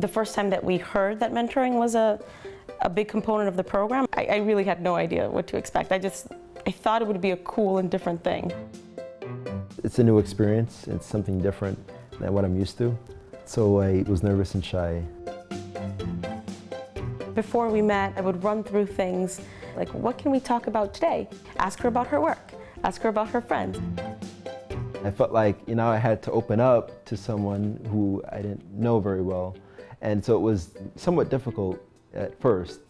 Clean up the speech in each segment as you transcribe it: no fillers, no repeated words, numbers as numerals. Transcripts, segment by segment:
The first time that we heard that mentoring was a big component of the program, I really had no idea what to expect. I thought it would be a cool and different thing. It's a new experience. It's something different than what I'm used to. So I was nervous and shy. Before we met, I would run through things like, what can we talk about today? Ask her about her work. Ask her about her friends. I felt like, I had to open up to someone who I didn't know very well. And so it was somewhat difficult at first.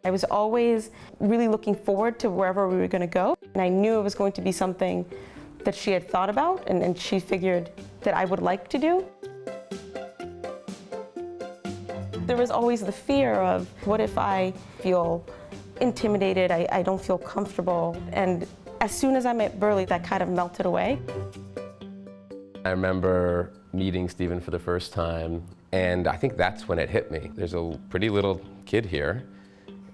I was always really looking forward to wherever we were going to go. And I knew it was going to be something that she had thought about and she figured that I would like to do. There was always the fear of, what if I feel intimidated, I don't feel comfortable. And as soon as I met Burley, that kind of melted away. I remember meeting Stephen for the first time, and I think that's when it hit me. There's a pretty little kid here,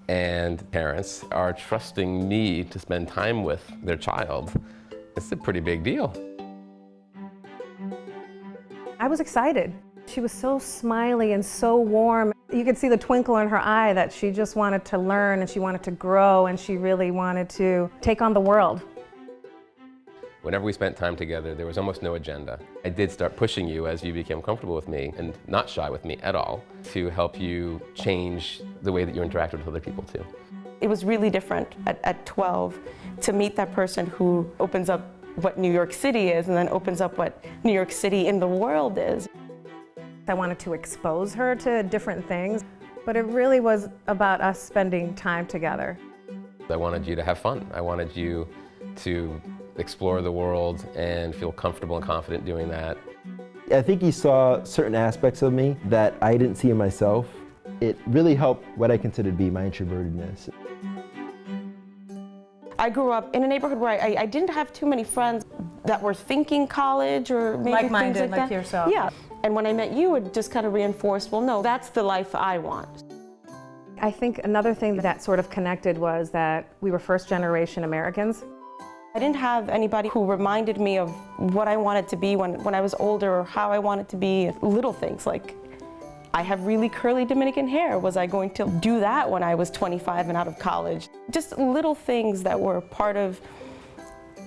and parents are trusting me to spend time with their child. It's a pretty big deal. I was excited. She was so smiley and so warm. You could see the twinkle in her eye that she just wanted to learn and she wanted to grow and she really wanted to take on the world. Whenever we spent time together, there was almost no agenda. I did start pushing you as you became comfortable with me and not shy with me at all to help you change the way that you interact with other people too. It was really different at 12 to meet that person who opens up what New York City is and then opens up what New York City in the world is. I wanted to expose her to different things, but it really was about us spending time together. I wanted you to have fun. I wanted you to explore the world and feel comfortable and confident doing that. I think he saw certain aspects of me that I didn't see in myself. It really helped what I consider to be my introvertedness. I grew up in a neighborhood where I didn't have too many friends that were thinking college or maybe like-minded, things like that. like yourself. Yeah, and when I met you, it just kind of reinforced, well, no, that's the life I want. I think another thing that sort of connected was that we were first-generation Americans. I didn't have anybody who reminded me of what I wanted to be when I was older or how I wanted to be. Little things like, I have really curly Dominican hair. Was I going to do that when I was 25 and out of college? Just little things that were part of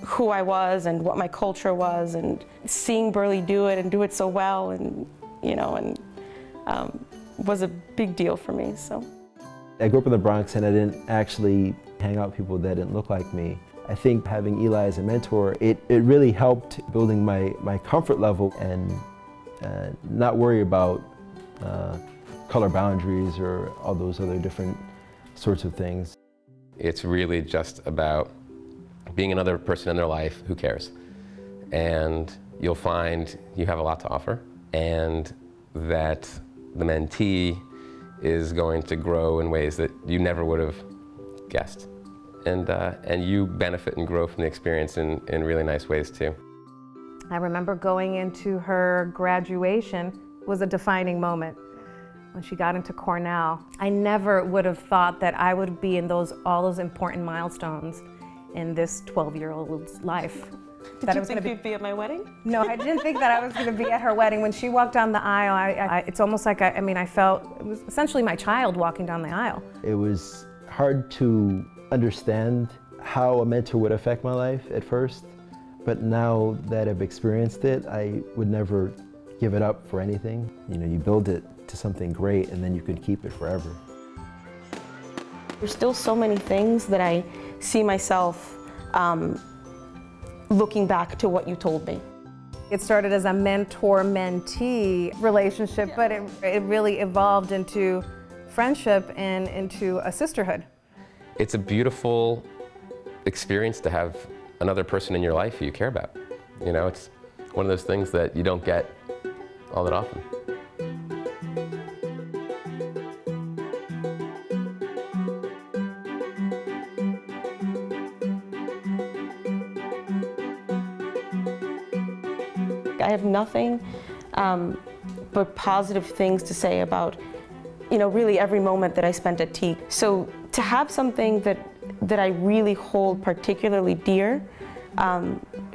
who I was and what my culture was, and seeing Burley do it and do it so well, and was a big deal for me. So I grew up in the Bronx and I didn't actually hang out with people that didn't look like me. I think having Eli as a mentor, it really helped building my comfort level and not worry about color boundaries or all those other different sorts of things. It's really just about being another person in their life who cares. And you'll find you have a lot to offer, and that the mentee is going to grow in ways that you never would have guessed. And you benefit and grow from the experience in really nice ways too. I remember going into her graduation was a defining moment. When she got into Cornell, I never would have thought that I would be in all those important milestones in this 12-year-old's life. Did you think you'd be at my wedding? No, I didn't think that I was going to be at her wedding. When she walked down the aisle, it's almost like, I felt, it was essentially my child walking down the aisle. It was hard to understand how a mentor would affect my life at first, but now that I've experienced it, I would never give it up for anything. You build it to something great and then you can keep it forever. There's still so many things that I see myself looking back to what you told me. It started as a mentor-mentee relationship, but it really evolved into friendship and into a sisterhood. It's a beautiful experience to have another person in your life who you care about. It's one of those things that you don't get all that often. I have nothing but positive things to say about, really every moment that I spent at TEAK. So to have something that I really hold particularly dear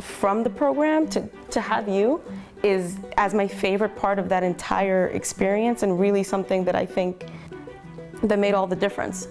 from the program to have you is as my favorite part of that entire experience, and really something that I think that made all the difference.